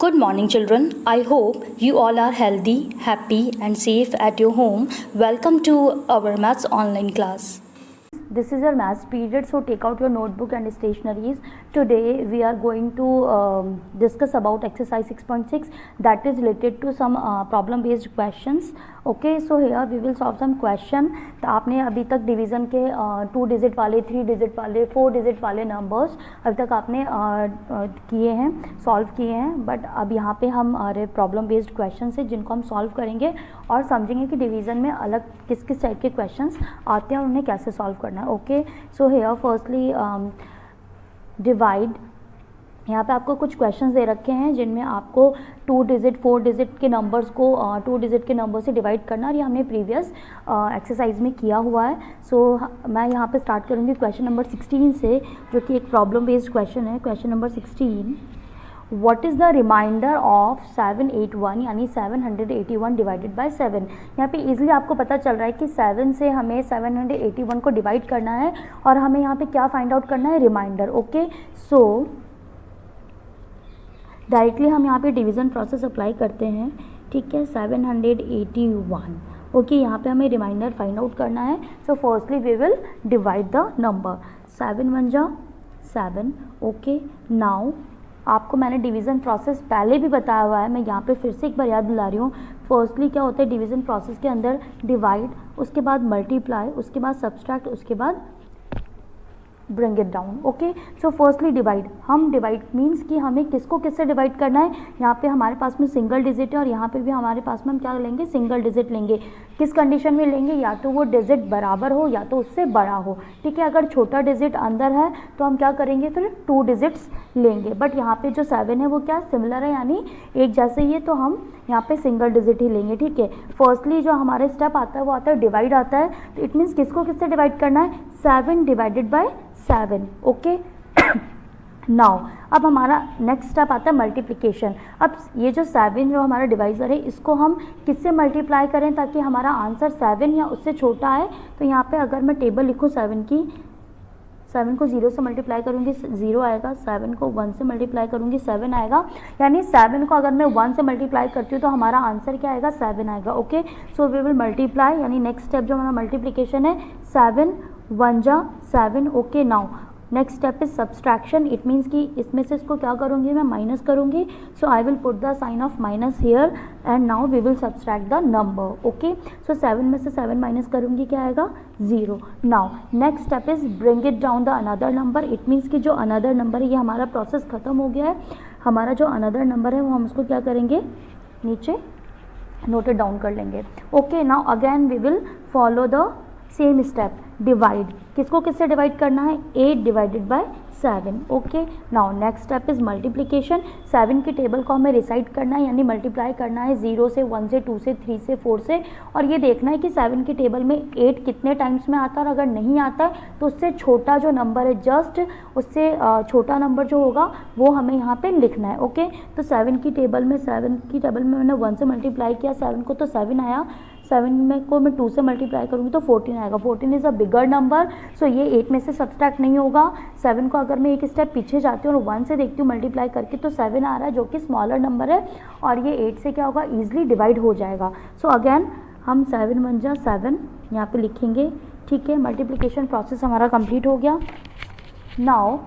Good morning, children. I hope you all are healthy, happy, and safe at your home. Welcome to our maths online class. This is your maths period, so take out your notebook and stationaries. Today we are going to discuss about exercise 6.6 that is related to some problem based questions. Okay, so here we will solve some question. तो आपने अभी तक division के 2 digit वाले, 3 digit वाले, 4 digit वाले numbers अभी तक आपने किए हैं, सॉल्व किए हैं. बट अब यहाँ पे हमारे प्रॉब्लम बेस्ड क्वेश्चन है जिनको हम सॉल्व करेंगे और समझेंगे कि डिवीज़न में अलग किस किस टाइप के क्वेश्चंस आते हैं और उन्हें कैसे सॉल्व करना है. Okay, so here firstly divide. यहाँ पे आपको कुछ क्वेश्चंस दे रखे हैं जिनमें आपको 2 डिजिट 4 डिजिट के नंबर्स को 2 डिजिट के नंबर से डिवाइड करना, और ये हमने प्रीवियस एक्सरसाइज में किया हुआ है. सो मैं यहाँ पे स्टार्ट करूँगी क्वेश्चन नंबर 16 से, जो कि एक प्रॉब्लम बेस्ड क्वेश्चन है. Question number 16, what is the remainder of 781 यानी 781 डिवाइडेड बाय 7. यहाँ पे इजीली आपको पता चल रहा है कि 7 से हमें 781 को डिवाइड करना है और हमें यहाँ पे क्या फाइंड आउट करना है, रिमाइंडर. ओके, सो डायरेक्टली हम यहाँ पे डिवीज़न प्रोसेस अप्लाई करते हैं. ठीक है, 781. ओके, यहाँ पे हमें रिमाइंडर फाइंड आउट करना है. So firstly we will divide the number. 7 1 जा 7. ओके, नाउ आपको मैंने डिवीज़न प्रोसेस पहले भी बताया हुआ है, मैं यहाँ पे फिर से एक बार याद दिला रही हूँ. फर्स्टली क्या होता है डिवीज़न प्रोसेस के अंदर, डिवाइड, उसके बाद मल्टीप्लाई, उसके बाद सब्सट्रैक्ट, उसके बाद bring it down. Okay, so firstly divide. हम डिवाइड मीन्स कि हमें किसको किससे डिवाइड करना है. यहाँ पे हमारे पास में सिंगल डिजिट है और यहाँ पे भी हमारे पास में हम क्या लेंगे, सिंगल डिजिट लेंगे. किस कंडीशन में लेंगे, या तो वो डिजिट बराबर हो या तो उससे बड़ा हो. ठीक है, अगर छोटा डिजिट अंदर है तो हम क्या करेंगे, फिर 2 डिजिट्स लेंगे. बट यहाँ पे जो 7 है वो क्या सिमिलर है, यानी एक जैसे ही है, तो हम यहाँ पे सिंगल डिजिट ही लेंगे. ठीक है, फर्स्टली जो हमारे स्टेप आता है वो आता है डिवाइड आता है. तो इट मीन्स किसको किससे डिवाइड करना है, 7 डिवाइडेड बाय 7. ओके, नाउ अब हमारा नेक्स्ट स्टेप आता है मल्टीप्लिकेशन. अब ये जो 7 जो हमारा डिवाइज़र है इसको हम किससे मल्टीप्लाई करें ताकि हमारा आंसर 7 या उससे छोटा आए. तो यहाँ पे अगर मैं टेबल लिखूँ 7 की, 7 को 0 से मल्टीप्लाई करूँगी 0 आएगा, 7 को 1 से मल्टीप्लाई करूँगी 7 आएगा, यानी 7 को अगर मैं 1 से मल्टीप्लाई करती हूँ तो हमारा आंसर क्या आएगा, 7 आएगा. Okay, so we will multiply, यानी नेक्स्ट स्टेप जो हमारा मल्टीप्लिकेशन है, 7 1 जा 7. Okay, now next step is subtraction. It means कि इसमें से इसको क्या करूँगी, मैं माइनस करूँगी. So I will put the sign of minus here and now we will subtract the number. Okay, so 7 में से 7 माइनस करूँगी, क्या आएगा, 0. Now next step is bring it down the another number. It means कि जो another number है, ये हमारा प्रोसेस खत्म हो गया है. हमारा जो अनदर नंबर है वो हम उसको क्या करेंगे, नीचे नोटेड डाउन कर लेंगे. Okay, now again we will follow the same step, divide. किसको किससे डिवाइड करना है, 8 divided by 7. Okay, now next step is multiplication. 7 की टेबल को हमें रिसाइड करना है, यानी मल्टीप्लाई करना है 0 से, 1 से, 2 से, 3 से, 4 से, और ये देखना है कि 7 की टेबल में 8 कितने टाइम्स में आता है, और अगर नहीं आता है तो उससे छोटा जो नंबर है, जस्ट उससे छोटा नंबर जो होगा वो हमें यहाँ पे लिखना है. ओके, तो 7 की टेबल में मैंने 1 से मल्टीप्लाई किया 7 को, तो 7 आया. 7 में को मैं 2 से मल्टीप्लाई करूँगी तो 14 आएगा. 14 इज़ अ बिगर नंबर, सो ये 8 में से सब्सट्रैक्ट नहीं होगा. 7 को अगर मैं एक स्टेप पीछे जाती हूँ और 1 से देखती हूँ मल्टीप्लाई करके, तो 7 आ रहा है जो कि स्मॉलर नंबर है, और ये 8 से क्या होगा, ईजिली डिवाइड हो जाएगा. सो अगेन हम 7 1 जा 7 यहाँ पे लिखेंगे. ठीक है, मल्टीप्लिकेशन प्रोसेस हमारा कंप्लीट हो गया. Now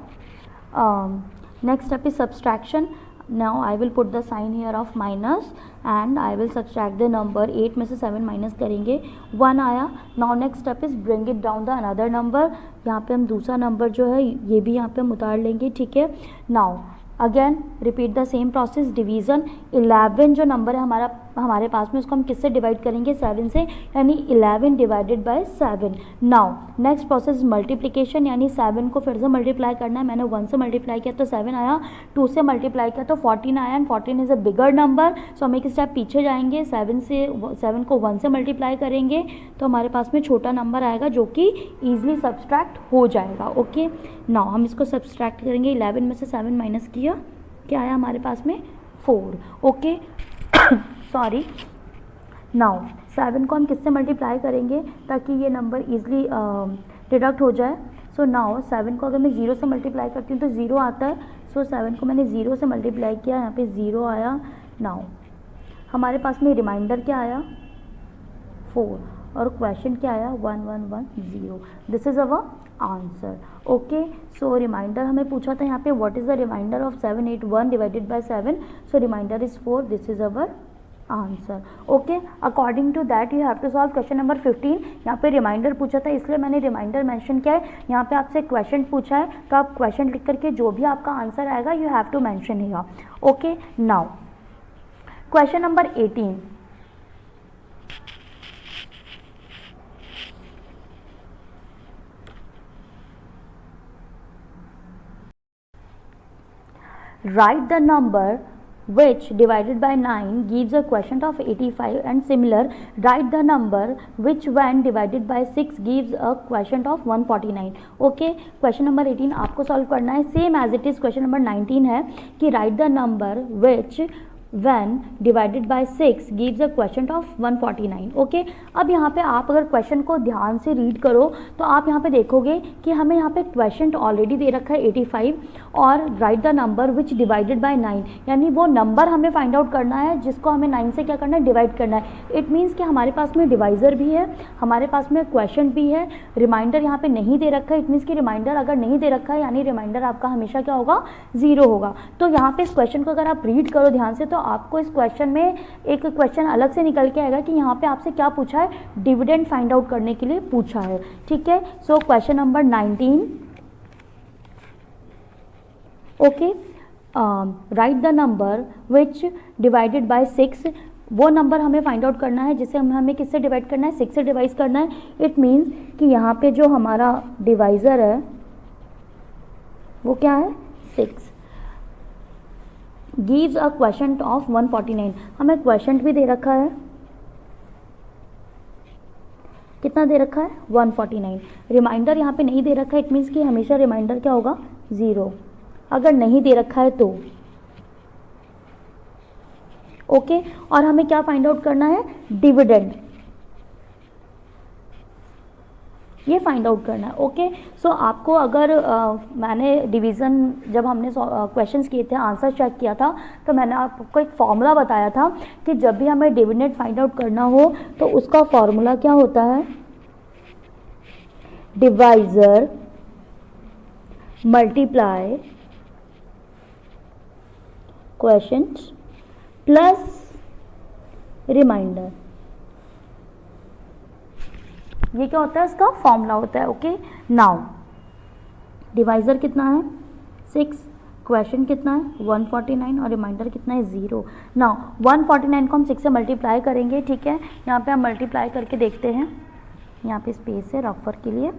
next step is subtraction. Now I will put the sign here of minus and I will subtract the number. 8 में से 7 माइनस करेंगे, 1 आया. Now next step is bring it down the another number. यहाँ पे हम दूसरा number जो है ये भी यहाँ पे हम उतार लेंगे. ठीक है, now again repeat the same process, division. 11 जो नंबर है हमारे पास में, उसको हम किससे डिवाइड करेंगे, 7 से, यानी 11 divided by 7. Now next process multiplication, यानी 7 को फिर से मल्टीप्लाई करना है. मैंने 1 से मल्टीप्लाई किया तो 7 आया, 2 से मल्टीप्लाई किया तो 14 आया, and 14 is a bigger number, so हम एक स्टेप पीछे जाएंगे. 7 को 1 से मल्टीप्लाई करेंगे तो हमारे पास में छोटा नंबर आएगा जो कि ईजिली सब्सट्रैक्ट हो जाएगा. ओके, नाउ हम इसको सब्सट्रैक्ट करेंगे. 11 में से 7 माइनस किया, क्या आया हमारे पास में, 4. Okay, sorry. नाउ 7 को हम किससे मल्टीप्लाई करेंगे ताकि ये नंबर ईजिली डिडक्ट हो जाए. सो नाउ 7 को अगर मैं 0 से मल्टीप्लाई करती हूँ तो 0 आता है. सो 7 को मैंने 0 से मल्टीप्लाई किया, यहाँ पे 0 आया। नाउ हमारे पास में रिमाइंडर क्या आया 4 और क्वेश्चन क्या आया 1110। This is our answer. Okay, so remainder हमें पूछा था यहाँ पे what is the remainder of 781 divided by 7, so remainder is 4। This is our answer. Okay, according to that you have to solve question number 15। यहाँ पे reminder पूछा था इसलिए मैंने रिमाइंडर मेंशन किया है। यहाँ पे आपसे क्वेश्चन पूछा है तो आप क्वेश्चन लिख करके जो भी आपका आंसर आएगा you have to mention here. Okay, now question number 18। Write the number which divided by 9 gives a quotient of 85 and similar write the number which when divided by 6 gives a quotient of 149। Okay, question number 18 आपको solve करना है same as it is question number 19 है कि write the number which when divided by 6 gives a quotient of 149। ओके, अब यहाँ पे आप अगर क्वेश्चन को ध्यान से रीड करो तो आप यहाँ पे देखोगे कि हमें यहाँ पे क्वेश्चन ऑलरेडी दे रखा है 85 और right the number which divided by 9, यानी वो नंबर हमें फाइंड आउट करना है जिसको हमें 9 से क्या करना है डिवाइड करना है। इट मीन्स कि हमारे पास में डिवाइज़र भी है, हमारे पास में क्वेश्चन भी है, रिमाइंडर यहाँ पे नहीं दे रखा है। इट मीन्स कि रिमाइंडर अगर नहीं दे रखा है यानी रिमाइंडर आपका हमेशा क्या होगा 0 होगा। तो यहाँ पे इस क्वेश्चन को अगर आप रीड करो ध्यान से तो आपको इस क्वेश्चन में एक क्वेश्चन अलग से निकल के आएगा कि यहाँ पे आपसे क्या पूछा है, डिविडेंड फाइंड आउट करने के लिए पूछा है। ठीक है, सो question number 19। Okay, right the number which divided by 6, वो नंबर हमें फाइंड आउट करना है जिसे हमें किससे डिवाइड करना है 6 से डिवाइड करना है। इट मीन्स कि यहाँ पे जो हमारा डिवाइज़र है वो क्या है 6 गिव्स अ क्वेश्चन ऑफ 149। हमें क्वेश्चन भी दे रखा है, कितना दे रखा है 149। रिमाइंडर यहाँ पे नहीं दे रखा है, इट मीन्स कि हमेशा रिमाइंडर क्या होगा 0। अगर नहीं दे रखा है तो ओके, और हमें क्या फाइंड आउट करना है डिविडेंड, ये फाइंड आउट करना है। ओके, सो आपको अगर मैंने डिवीज़न जब हमने क्वेश्चंस किए थे आंसर चेक किया था तो मैंने आपको एक फॉर्मूला बताया था कि जब भी हमें डिविडेंड फाइंड आउट करना हो तो उसका फॉर्मूला क्या होता है, divisor multiply quotients plus remainder, ये क्या होता है इसका फॉर्मूला होता है। ओके, नाउ डिवाइज़र कितना है 6, क्वेश्चन कितना है 149 और रिमाइंडर कितना है 0। नाउ 149 को हम 6 से मल्टीप्लाई करेंगे। ठीक है, यहाँ पे हम मल्टीप्लाई करके देखते हैं, यहाँ पे स्पेस है रफर के लिए।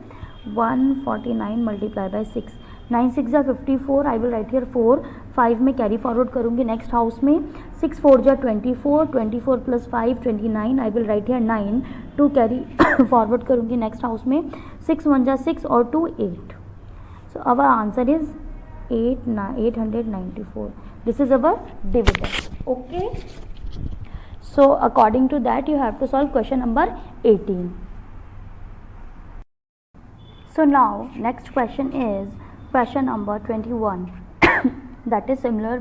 149 मल्टीप्लाई बाय 6, 9 6 जा 54, आई विल राइट हियर 4, 5 में कैरी फॉरवर्ड करूँगी नेक्स्ट हाउस में, 6 4 जा 24, 24 plus 5 29, I will write here 9, 2 carry forward करूँगी नेक्स्ट हाउस में, 6 1 जा 6 और 2 8। So our answer is 894। This is our dividend. Okay, so according to that you have to solve question number 18। So now next question is question number 21 that is similar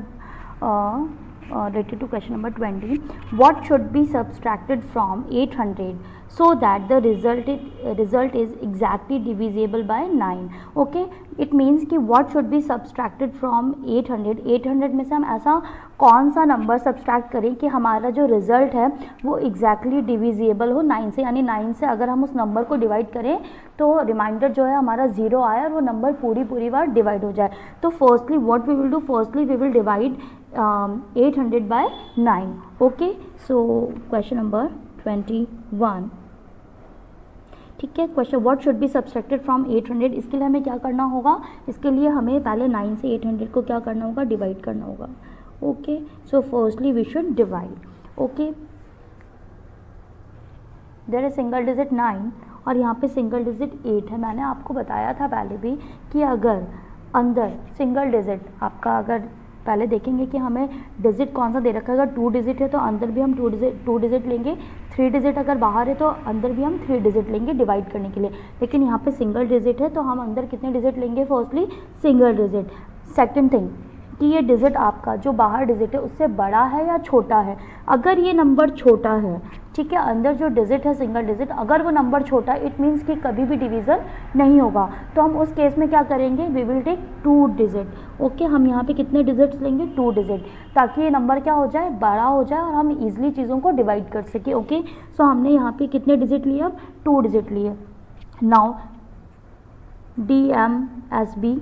related to question number 20. What should be subtracted from 800 so that the result is exactly divisible by 9? Okay, it means कि what should be subtracted from 800, 800 में से हम ऐसा कौन सा number subtract करें कि हमारा जो रिजल्ट है वो एग्जैक्टली डिविजिबल हो 9 से, यानी 9 से अगर हम उस नंबर को डिवाइड करें तो रिमाइंडर जो है हमारा 0 आए और वो नंबर पूरी बार डिवाइड हो जाए। तो firstly what we will do, firstly we will divide 800 by 9। Okay, so question number 21। ठीक है, question what should be subtracted from 800, इसके लिए हमें क्या करना होगा, इसके लिए हमें पहले 9 से 800 को क्या करना होगा, डिवाइड करना होगा। Okay, so firstly we should divide. Okay, there is single digit 9 और यहाँ पे सिंगल डिजिट 8 है। मैंने आपको बताया था पहले भी कि अगर अंदर सिंगल डिजिट आपका, अगर पहले देखेंगे कि हमें डिजिट कौन सा दे रखा है, अगर 2 डिजिट है तो अंदर भी हम 2 डिजिट लेंगे, 3 डिजिट अगर बाहर है तो अंदर भी हम 3 डिजिट लेंगे डिवाइड करने के लिए। लेकिन यहाँ पे सिंगल डिजिट है तो हम अंदर कितने डिजिट लेंगे, firstly single digit. Second thing कि ये डिजिट आपका जो बाहर डिजिट है उससे बड़ा है या छोटा है। अगर ये नंबर छोटा है, ठीक है, अंदर जो डिजिट है सिंगल डिजिट, अगर वो नंबर छोटा है इट मीन्स कि कभी भी डिवीज़न नहीं होगा। तो हम उस केस में क्या करेंगे, we will take 2 digit. Okay, हम यहाँ पे कितने डिजिट्स लेंगे, 2 डिजिट, ताकि ये नंबर क्या हो जाए, बड़ा हो जाए और हम ईजिली चीज़ों को डिवाइड कर सके। ओके, सो हमने यहाँ पे कितने डिजिट लिए, अब 2 डिजिट लिए। नाउ DMSB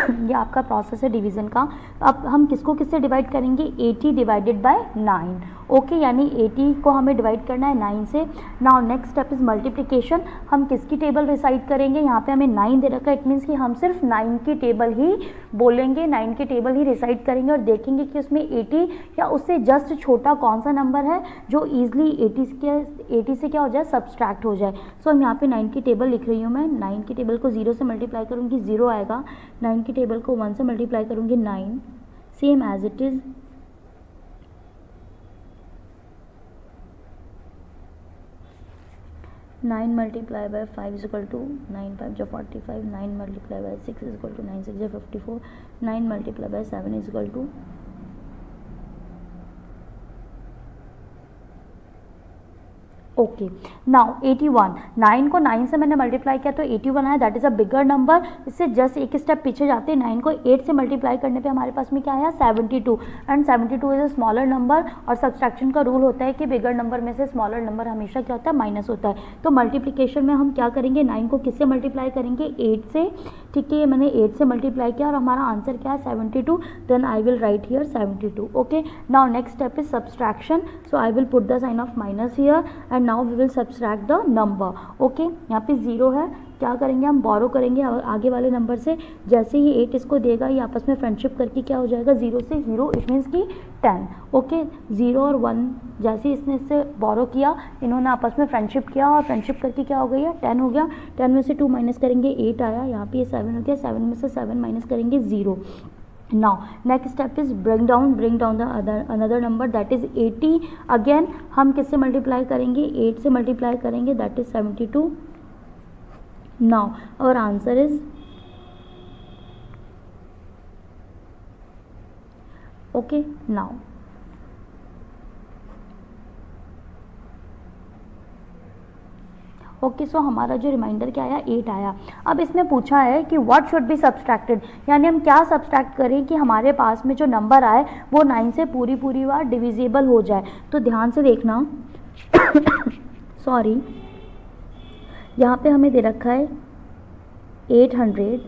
ये आपका प्रोसेस है डिवीज़न का। अब हम किसको किससे डिवाइड करेंगे, 80 डिवाइडेड बाय 9। ओके, यानी 80 को हमें डिवाइड करना है 9 से। Now next step is multiplication. हम किसकी टेबल रिसाइड करेंगे, यहाँ पे हमें 9 दे रखा है, इट मीन्स कि हम सिर्फ 9 की टेबल ही बोलेंगे, 9 की टेबल ही रिसाइड करेंगे और देखेंगे कि उसमें 80 या उससे जस्ट छोटा कौन सा नंबर है जो ईजिली 80 से क्या हो जाए, सब्सट्रैक्ट हो जाए। सो हम यहाँ पे 9 की टेबल लिख रही हूँ मैं। 9 की टेबल को 0 से मल्टीप्लाई करूँगी, 0 आएगा। 9 की टेबल को 1 से मल्टीप्लाई करूँगी, 9, same as it is. 9 multiply by 5 is equal to 9 5 जो 45, 9 multiply by 6 is equal to 9 6 जो 54, 9 multiply by 7 is equal to okay. Now 81, 9 को 9 से मैंने मल्टीप्लाई किया तो 81 आया, that is a bigger number. इससे जस्ट एक स्टेप पीछे जाते हैं, 9 को 8 से मल्टीप्लाई करने पे हमारे पास में क्या आया, 72, and 72 is a smaller number. और सब्सट्रैक्शन का रूल होता है कि बिगर नंबर में से स्मॉलर नंबर हमेशा क्या होता है, माइनस होता है। तो मल्टीप्लिकेशन में हम क्या करेंगे, 9 को किससे मल्टीप्लाई करेंगे, 8 से। ठीक है, ये मैंने 8 से मल्टीप्लाई किया और हमारा आंसर क्या है, 72। Then I will write here 72। Okay, now next step is subtraction. So I will put the sign of minus here and now we will subtract the number. Okay, यहाँ पे 0 है, क्या करेंगे, हम बोरो करेंगे आगे वाले नंबर से। जैसे ही 8 इसको देगा, ये आपस में फ्रेंडशिप करके क्या हो जाएगा, 0 से 0, इट मीन्स की 10। ओके, 0 और 1 जैसे इसने इससे बोरो किया, इन्होंने आपस में फ्रेंडशिप किया और फ्रेंडशिप करके क्या हो गई है, 10 हो गया। 10 में से 2 माइनस करेंगे, 8 आया। यहाँ पे ये 7 हो गया, 7 में से 7 माइनस करेंगे, 0। Now next step is bring down the another number, that is 80। again हम किससे मल्टीप्लाई करेंगे, 8 से मल्टीप्लाई करेंगे, that is 72। now our answer is okay। now okay, so हमारा जो रिमाइंडर क्या आया, 8 आया। अब इसने पूछा है कि व्हाट शुड बी सब्सट्रैक्टेड, यानी हम क्या सब्सट्रैक्ट करें कि हमारे पास में जो नंबर आए वो 9 से पूरी बार डिविजिबल हो जाए। तो ध्यान से देखना सॉरी, यहाँ पे हमें दे रखा है 800।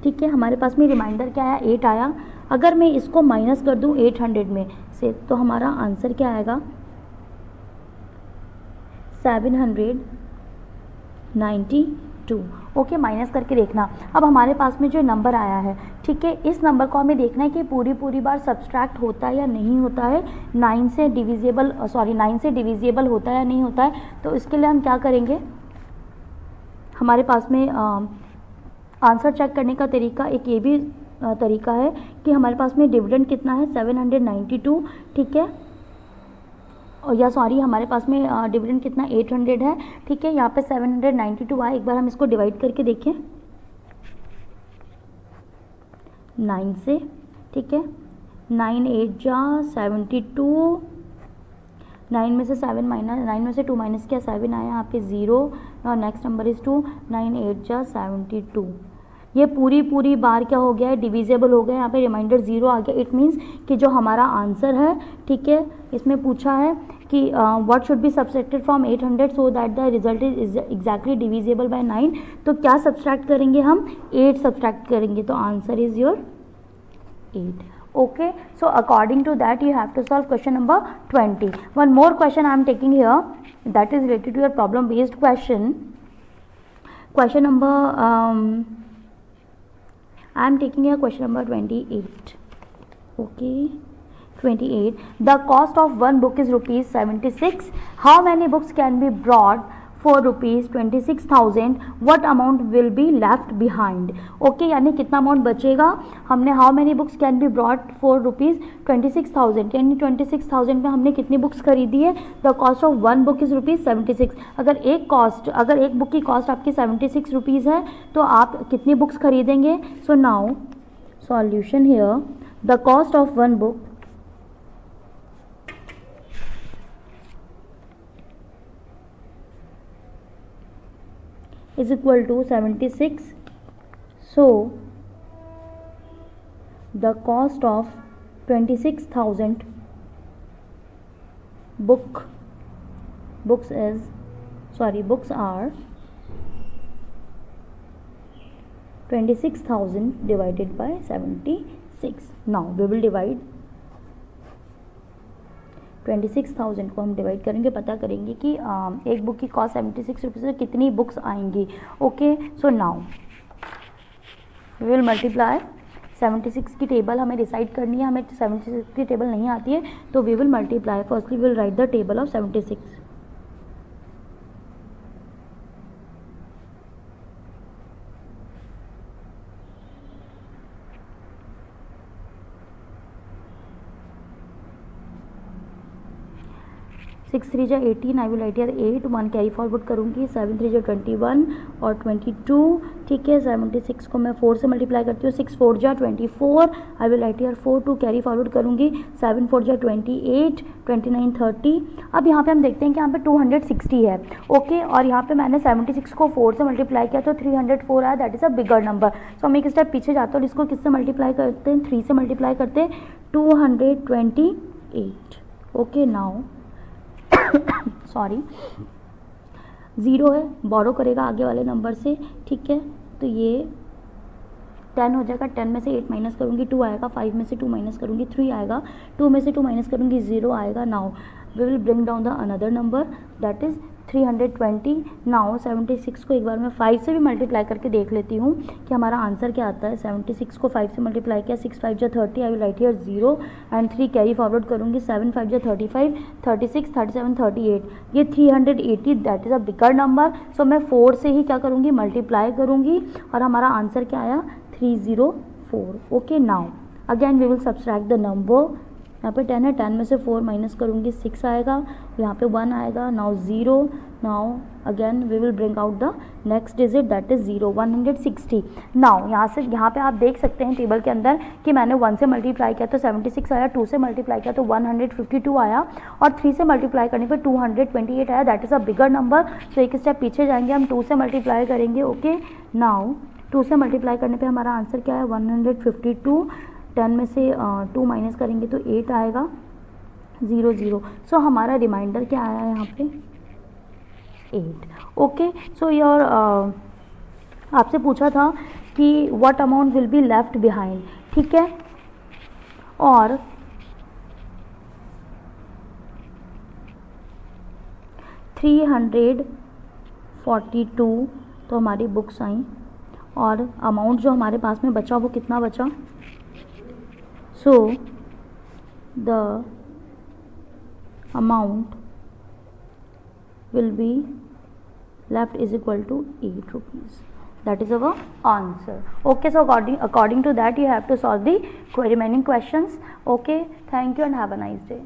ठीक है, हमारे पास में रिमाइंडर क्या आया, 8 आया। अगर मैं इसको माइनस कर दूँ 800 में से, तो हमारा आंसर क्या आएगा, 792। ओके, माइनस करके देखना। अब हमारे पास में जो नंबर आया है, ठीक है, इस नंबर को हमें देखना है कि पूरी बार सब्सट्रैक्ट होता है या नहीं होता है, 9 से डिविजिबल होता है या नहीं होता है। तो इसके लिए हम क्या करेंगे, हमारे पास में आंसर चेक करने का तरीका एक ये भी तरीका है कि हमारे पास में डिविडेंड कितना है, 792। ठीक है, या सॉरी, हमारे पास में डिविडेंड कितना, 800 है। ठीक है, यहाँ पे 792 आया। एक बार हम इसको डिवाइड करके देखें 9 से। ठीक है, 9 8 जा 72, 9 में से 2 माइनस किया, 7 आया, यहाँ पे 0 और नेक्स्ट नंबर इज़ 2। 9 8 जा 72, ये पूरी बार क्या हो गया है, डिविजिबल हो गया। यहाँ पे रिमाइंडर 0 आ गया, इट मीन्स कि जो हमारा आंसर है, ठीक है, इसमें पूछा है कि what should be subtracted from 800 so that the result is exactly divisible by 9। तो क्या सब्सट्रैक्ट करेंगे हम, 8 सब्सट्रैक्ट करेंगे। तो answer is your 8। Okay, so according to that you have to solve question number 20. One more question I am taking here, that is related to your problem based question. Question number I am taking here question number 28. Okay, 28. The cost of one book is rupees 76. How many books can be brought for rupees 26,000? What amount will be left behind? Okay, यानी कितना amount बचेगा। हमने how many books can be brought for rupees 26,000, यानी 26,000 में हमने कितनी books खरीदी है। The cost of one book is rupees 76। अगर एक बुक की कॉस्ट आपकी 76 रुपीज़ है तो आप कितनी बुक्स खरीदेंगे। So now solution here, the cost of one book is equal to 76. So the cost of 26,000 books are 26,000 divided by 76. Now we will divide 26,000 को हम डिवाइड करेंगे, पता करेंगे कि एक बुक की कॉस्ट 76 रुपीज़ से कितनी बुक्स आएंगी. Okay, so now we will multiply 76 की टेबल हमें डिसाइड करनी है. हमें 76 की टेबल नहीं आती है, तो we will multiply. Firstly we will write the table of 76. Six three जा 18, I will write here 8, 1 carry forward करूँगी. 7 3 जा 21 और 22. ठीक है, 76 को मैं 4 से मल्टीप्लाई करती हूँ. 6 4 जा 24, आई will write here 4, 2 carry forward करूँगी. 7 4 जा 28, 29 30. अब यहाँ पे हम देखते हैं कि यहाँ पे 260 है. ओके, और यहाँ पे मैंने 76 को 4 से मल्टीप्लाई किया तो 304 आया. That is a bigger number. So हम एक स्टेप पीछे जाते हैं और इसको किससे मल्टीप्लाई करते हैं? 3 से मल्टीप्लाई करते हैं. 228. ओके, नाउ सॉरी 0 है, बोरो करेगा आगे वाले नंबर से. ठीक है, तो ये 10 हो जाएगा. 10 में से 8 माइनस करूँगी, 2 आएगा. 5 में से 2 माइनस करूँगी, 3 आएगा. 2 में से 2 माइनस करूँगी, 0 आएगा. Now we will bring down the another number, that is 320. Now 76 को एक बार मैं 5 से भी मल्टीप्लाई करके देख लेती हूँ कि हमारा आंसर क्या आता है. 76 को 5 से मल्टीप्लाई किया, 6 5 जा 30, आई will write here 0 and 3 carry forward करूँगी. 7 5 जा 35, 36 37 38. ये 380, that is a bigger number. So मैं 4 से ही क्या करूँगी? मल्टीप्लाई करूँगी और हमारा आंसर क्या आया? 304. Okay, now again we will subtract the number. यहाँ पे 10 है, 10 में से 4 माइनस करूँगी, 6 आएगा. यहाँ पे 1 आएगा. Now 0. Now again we will bring out the next digit, that is 0. 160. Now यहाँ पे आप देख सकते हैं टेबल के अंदर कि मैंने 1 से मल्टीप्लाई किया तो 76 आया, 2 से मल्टीप्लाई किया तो 152 आया और 3 से मल्टीप्लाई करने पर 228 आया. That is a bigger number. So एक स्टेप पीछे जाएंगे, हम 2 से मल्टीप्लाई करेंगे. ओके, नाउ 2 से मल्टीप्लाई करने पे हमारा आंसर क्या है? 152. 10 में से 2 माइनस करेंगे तो 8 आएगा. 0 0. सो हमारा रिमाइंडर क्या आया है यहाँ पे? 8. ओके, सो योर आपसे पूछा था कि what amount will be left behind. ठीक है, और $342 तो हमारी बुक्स आई और अमाउंट जो हमारे पास में बचा वो कितना बचा? So the amount will be left is equal to 8 rupees. That is our answer. Okay, so according to that you have to solve the remaining questions. Okay, thank you and have a nice day.